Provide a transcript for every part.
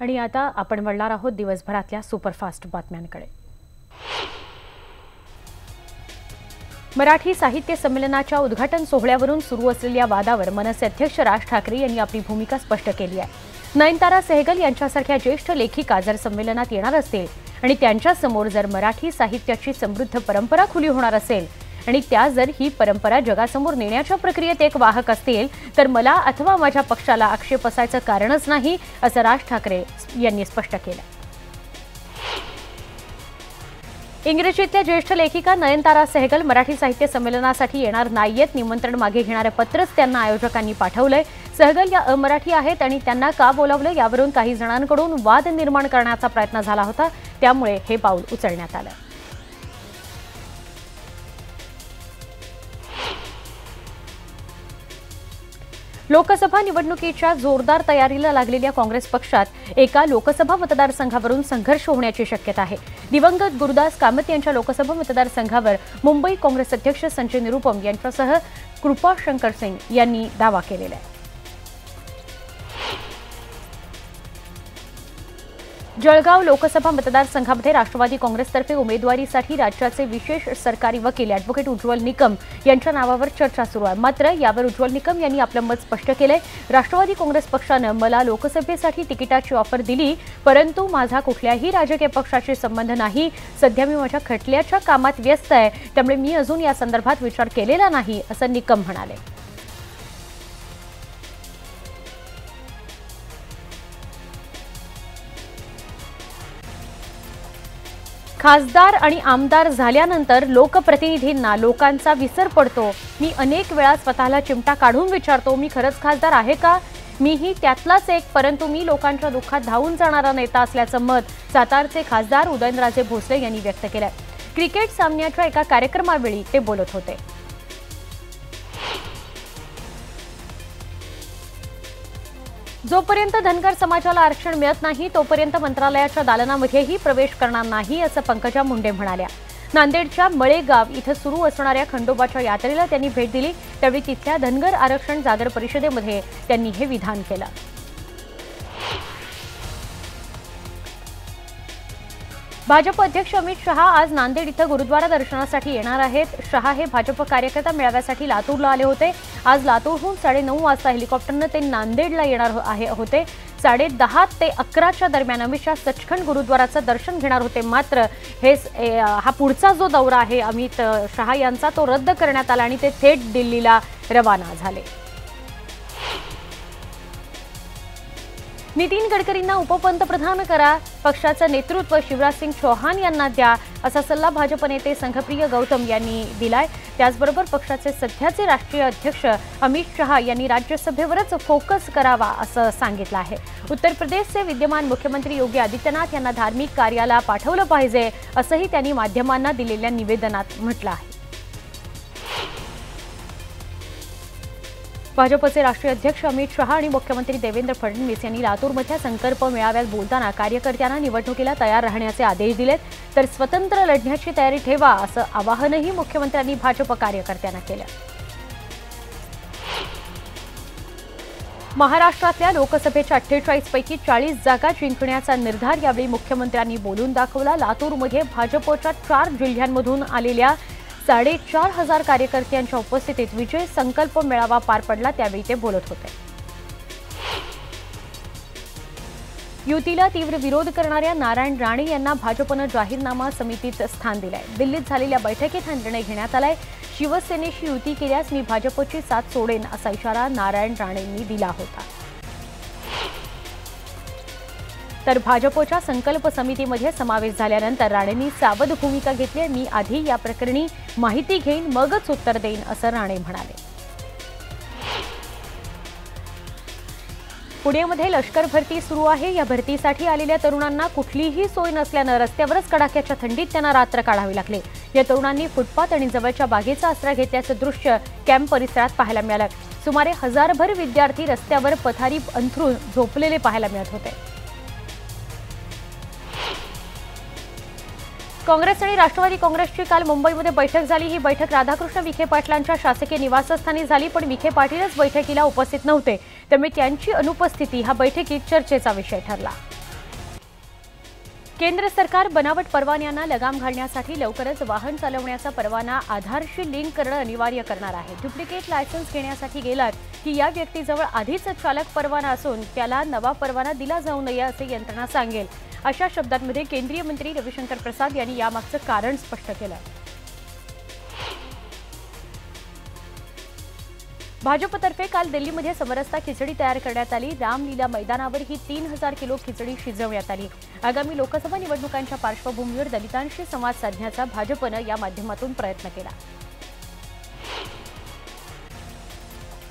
आणि आता आपण वळणार आहोत दिवसभरातल्या सुपरफास्ट बातम्यांकडे। मराठी साहित्य संमेलनाच्या उद्घाटन सोहळ्यावरून सुरू असलेल्या वादावर मनसे अध्यक्ष राज ठाकरे यांनी आपली भूमिका स्पष्ट केली आहे। नयनतारा सहगल यांच्यासारख्या ज्येष्ठ लेखिका जर संमेलनात येणार असतील आणि त्यांच्या समोर जर मराठी साहित्याची समृद्ध परंपरा खुली होणार असेल आणि त्या जर ही परंपरा जगासमोर नेण्याच्या प्रक्रियेत एक वाहक असतील तर मला अथवा माझ्या पक्षाला आक्षेप असायचं कारणच नाही, असं राज ठाकरे यांनी स्पष्ट केलं। इंग्रजीतल्या ज्येष्ठ लेखिका नयनतारा सहगल मराठी साहित्य संमेलनासाठी येणार नाहीयेत। निमंत्रण मागे घेणारे पत्रच त्यांना आयोजकांनी पाठवलंय। सहगल या अमराठी आहेत आणि त्यांना का बोलावलं यावरून काही जणांकडून वाद निर्माण करण्याचा प्रयत्न झाला होता, त्यामुळे हे पाऊल उचलण्यात आलं। लोकसभा निवडणुकीच्या जोरदार तयारीला लागलेल्या काँग्रेस पक्षात एका लोकसभा मतदारसंघावरून संघर्ष होण्याची शक्यता आहे। दिवंगत गुरुदास कामत यांच्या लोकसभा मतदारसंघावर मुंबई काँग्रेस अध्यक्ष संजय निरुपम यांच्यासह कृपा शंकर सिंग यांनी दावा केलेला आहे। जळगाव लोकसभा मतदारसंघामध्ये राष्ट्रवादी काँग्रेसतर्फे उमेदवारीसाठी राज्याचे विशेष सरकारी वकील ॲडव्होकेट उज्ज्वल निकम यांच्या नावावर चर्चा सुरू आहे। मात्र यावर उज्ज्वल निकम यांनी आपलं मत स्पष्ट केलंय। राष्ट्रवादी काँग्रेस पक्षानं मला लोकसभेसाठी तिकिटाची ऑफर दिली, परंतु माझा कुठल्याही राजकीय पक्षाशी संबंध नाही। सध्या मी माझ्या खटल्याच्या कामात व्यस्त आहे, त्यामुळे मी अजून या संदर्भात विचार केलेला नाही, असं निकम म्हणाले। खासदार आणि आमदार झाल्यानंतर लोकप्रतिनिधींना लोकांचा विसर पडतो। मी अनेक वेळा स्वतःला चिमटा काढून विचारतो, मी खरंच खासदार आहे का? मीही त्यातलाच एक, परंतु मी लोकांच्या दुःखात धावून जाणारा नेता असल्याचं मत सातारचे खासदार उदयनराजे भोसले यांनी व्यक्त केलंय। क्रिकेट सामन्याच्या एका कार्यक्रमावेळी ते बोलत होते। जोपर्यंत धनगर समाजाला आरक्षण मिळत नाही तोपर्यंत मंत्रालयाच्या दालनामध्येही प्रवेश करणार नाही, असं पंकजा मुंडे म्हणाल्या। नांदेडच्या मळेगाव इथं सुरू असणाऱ्या खंडोबाच्या यात्रेला त्यांनी भेट दिली, त्यावेळी तिथल्या धनगर आरक्षण जागर परिषदेमध्ये त्यांनी हे विधान केलं। भाजप अध्यक्ष अमित शहा आज नांदेड इथं गुरुद्वारा दर्शनासाठी येणार आहेत। शहा हे भाजप कार्यकर्ता मेळाव्यासाठी लातूरला आले होते। आज लातूरहून 9:30 वाजता हेलिकॉप्टरने ते नांदेडला येणार होते। 10:30 ते 11च्या दरम्यान अमित शहा सचखंड गुरुद्वाराचं दर्शन घेणार होते। मात्र हा पुढचा जो दौरा आहे अमित शहा यांचा तो रद्द करण्यात आला आणि ते थेट दिल्लीला रवाना झाले। नितीन गडकरींना उपपंतप्रधान करा, पक्षाचं नेतृत्व शिवराज सिंग चौहान यांना द्या, असा सल्ला भाजप नेते संघप्रिय गौतम यांनी दिलाय। त्याचबरोबर पक्षाचे सध्याचे राष्ट्रीय अध्यक्ष अमित शहा यांनी राज्यसभेवरच फोकस करावा असं सांगितलं आहे। उत्तर प्रदेशचे विद्यमान मुख्यमंत्री योगी आदित्यनाथ यांना धार्मिक कार्याला पाठवलं पाहिजे, असंही त्यांनी माध्यमांना दिलेल्या निवेदनात म्हटलं आहे। भाजपचे राष्ट्रीय अध्यक्ष अमित शहा आणि मुख्यमंत्री देवेंद्र फडणवीस यांनी लातूरमधल्या संकल्प मेळाव्यात बोलताना कार्यकर्त्यांना निवडणुकीला तयार राहण्याचे आदेश दिलेत, तर स्वतंत्र लढण्याची तयारी ठेवा असं आवाहनही मुख्यमंत्र्यांनी भाजप कार्यकर्त्यांना केलं। महाराष्ट्रातल्या लोकसभेच्या 48 पैकी 40 जागा जिंकण्याचा निर्धार यावेळी मुख्यमंत्र्यांनी बोलून दाखवला। लातूरमध्ये भाजपच्या 4 जिल्ह्यांमधून आलेल्या 4,500 कार्यकर्त्यांच्या उपस्थितीत विजय संकल्प मेळावा पार पडला, त्यावेळी ते बोलत होते। युतीला तीव्र विरोध करणाऱ्या नारायण राणे यांना भाजपनं जाहीरनामा समितीत स्थान दिलंय। दिल्लीत झालेल्या बैठकीत हा निर्णय घेण्यात आलाय। शिवसेनेशी युती केल्यास मी भाजपची साथ सोडेन, असा इशारा नारायण राणेंनी दिला होता। तर भाजपच्या संकल्प समितीमध्ये समावेश झाल्यानंतर राणेंनी सावध भूमिका घेतली। मी आधी या प्रकरणी माहिती घेईन, मगच उत्तर देईन, असं राणे म्हणाले। पुण्यामध्ये लष्कर भरती सुरू आहे। या भरतीसाठी आलेल्या तरुणांना कुठलीही सोय नसल्यानं रस्त्यावरच कडाक्याच्या थंडीत त्यांना रात्र काढावी लागली। या तरुणांनी फुटपाथ आणि जवळच्या बागेचा आसरा घेतल्याचं दृश्य कॅम्प परिसरात पाहायला मिळालं। सुमारे 1000भर विद्यार्थी रस्त्यावर पथारी अंथरून झोपलेले पाहायला मिळत होते। काँग्रेस आणि राष्ट्रवादी काँग्रेसची काल मुंबईमध्ये बैठक झाली। ही बैठक राधाकृष्ण विखे पाटलांच्या शासकीय निवासस्थानी झाली, पण विखे पाटीलच बैठकीला उपस्थित नव्हते, त्यामुळे त्यांची अनुपस्थिती हा बैठकीत चर्चेचा विषय ठरला। केंद्र सरकार बनावट परवान्यांना लगाम घालण्यासाठी लवकरच वाहन चालवण्याचा परवाना आधारशी लिंक करणं अनिवार्य करणार आहे। डुप्लिकेट लायसन्स घेण्यासाठी गेलात की या व्यक्तीजवळ आधीच चालक परवाना असून त्याला नवा परवाना दिला जाऊ नये असे यंत्रणा सांगेल। अशा शब्दांमध्ये केंद्रीय मंत्री रविशंकर प्रसाद यांनी यामागचं कारण स्पष्ट केलं। भाजपतर्फे काल दिल्लीमध्ये समरसता खिचडी तयार करण्यात आली। रामलीला मैदानावर ही 3000 किलो खिचडी शिजवण्यात आली। आगामी लोकसभा निवडणुकांच्या पार्श्वभूमीवर दलितांशी संवाद साधण्याचा भाजपनं या माध्यमातून प्रयत्न केला।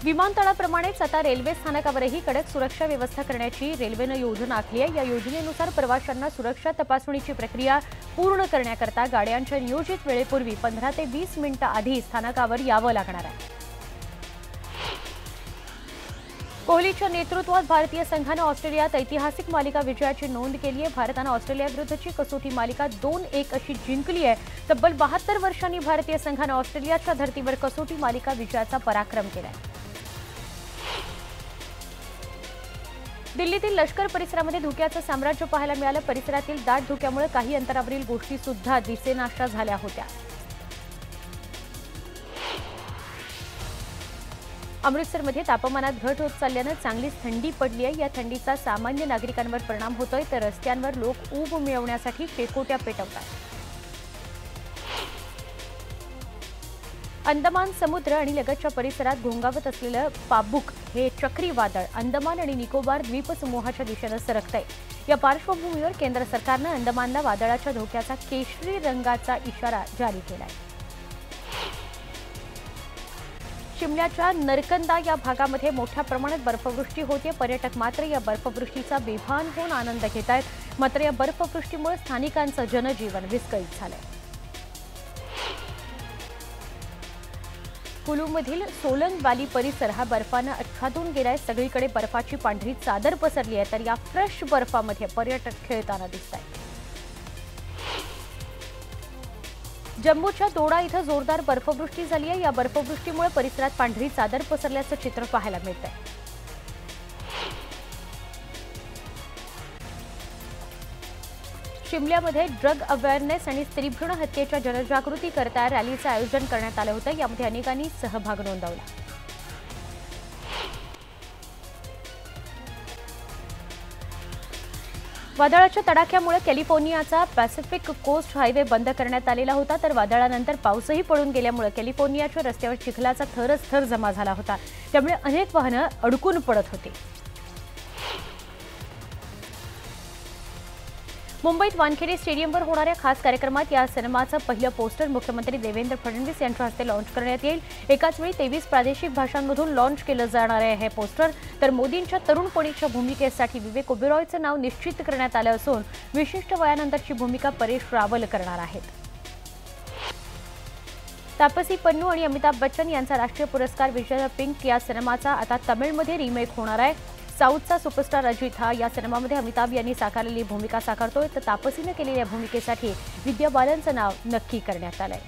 विमानतळाप्रमाणेच आता रेल्वे स्थानकावरही कडक सुरक्षा व्यवस्था करण्याची रेल्वेनं योजना आखली आहे। या योजनेनुसार प्रवाशांना सुरक्षा तपासणीची प्रक्रिया पूर्ण करण्याकरता गाड्यांच्या नियोजित वेळेपूर्वी 15 ते 20 मिनिटं आधी स्थानकावर यावं लागणार आहे। कोहलीच्या नेतृत्वात भारतीय संघानं ऑस्ट्रेलियात ऐतिहासिक मालिका विजयाची नोंद केली आहे। भारतानं ऑस्ट्रेलियाविरुद्धची कसोटी मालिका 2-1 अशी जिंकली आहे। तब्बल 72 वर्षांनी भारतीय संघानं ऑस्ट्रेलियाच्या धर्तीवर कसोटी मालिका विजयाचा पराक्रम केलाय। दिल्लीतील लष्कर परिसरामध्ये धुक्याचं साम्राज्य पाहायला मिळालं। परिसरातील दाट धुक्यामुळे काही अंतरावरील गोष्टी सुद्धा दिसेनाशा झाल्या होत्या। अमृतसरमध्ये तापमानात घट होत चालल्यानं चांगलीच थंडी पडली आहे। या थंडीचा सामान्य नागरिकांवर परिणाम होतोय तर रस्त्यांवर लोक ऊब मिळवण्यासाठी शेकोट्या पेटवतात। अंदमान समुद्र आणि लगतच्या परिसरात घोंगावत असलेलं पाबुक हे चक्रीवादळ अंदमान आणि निकोबार द्वीपसमूहाच्या दिशेनं सरकतंय। या पार्श्वभूमीवर केंद्र सरकारनं अंदमानला वादळाच्या धोक्याचा केशरी रंगाचा इशारा जारी केलाय। शिमल्याच्या नरकंदा या भागामध्ये मोठ्या प्रमाणात बर्फवृष्टी होते। पर्यटक मात्र या बर्फवृष्टीचा बेभान होऊन आनंद घेत आहेत। मात्र या बर्फवृष्टीमुळे स्थानिकांचं जनजीवन विस्कळीत झालंय। कुलूमधील सोलन व्हॅली परिसर हा बर्फानं आच्छादून गेलाय। सगळीकडे बर्फाची पांढरी चादर पसरली आहे तर या फ्रेश बर्फामध्ये पर्यटक खेळताना दिसत आहेत। जम्मूच्या दोडा इथं जोरदार बर्फवृष्टी झाली आहे। या बर्फवृष्टीमुळे परिसरात पांढरी चादर पसरल्याचं चित्र पाहायला मिळतंय। शिमल्यामध्ये ड्रग अवेअरनेस आणि स्त्रीभ्रूण हत्येच्या जनजागृती करता रॅलीचं आयोजन करण्यात आलं होतं। यामध्ये अनेकांनी सहभाग नोंदवला। वादळाच्या तडाख्यामुळे कॅलिफोर्नियाचा पॅसिफिक कोस्ट हायवे बंद करण्यात आलेला होता तर वादळानंतर पाऊसही पडून गेल्यामुळे कॅलिफोर्नियाच्या रस्त्यावर चिखलाचा थरच थर जमा झाला होता। त्यामुळे अनेक वाहनं अडकून पडत होती। मुंबईत वानखेडे स्टेडियमवर होणाऱ्या खास कार्यक्रमात या सिनेमाचं पहिलं पोस्टर मुख्यमंत्री देवेंद्र फडणवीस यांच्या हस्ते लॉन्च करण्यात येईल। एकाच वेळी 23 प्रादेशिक भाषांमधून लॉन्च केलं जाणार आहे हे पोस्टर। तर मोदींच्या तरुणपणीच्या भूमिकेसाठी विवेक ओबेरॉयचं नाव निश्चित करण्यात आलं असून विशिष्ट वयानंतरची भूमिका परेश रावल करणार आहेत। तापसी पन्नू आणि अमिताभ बच्चन यांचा राष्ट्रीय पुरस्कार विजेता पिंक या सिनेमाचा आता तमिळमध्ये रिमेक होणार आहे। साऊथचा सुपरस्टार अजित हा या सिनेमामध्ये अमिताभ यांनी साकारलेली भूमिका साकारतोय तर तापसीने केलेल्या भूमिकेसाठी विद्या बालनचं नाव नक्की करण्यात आलंय।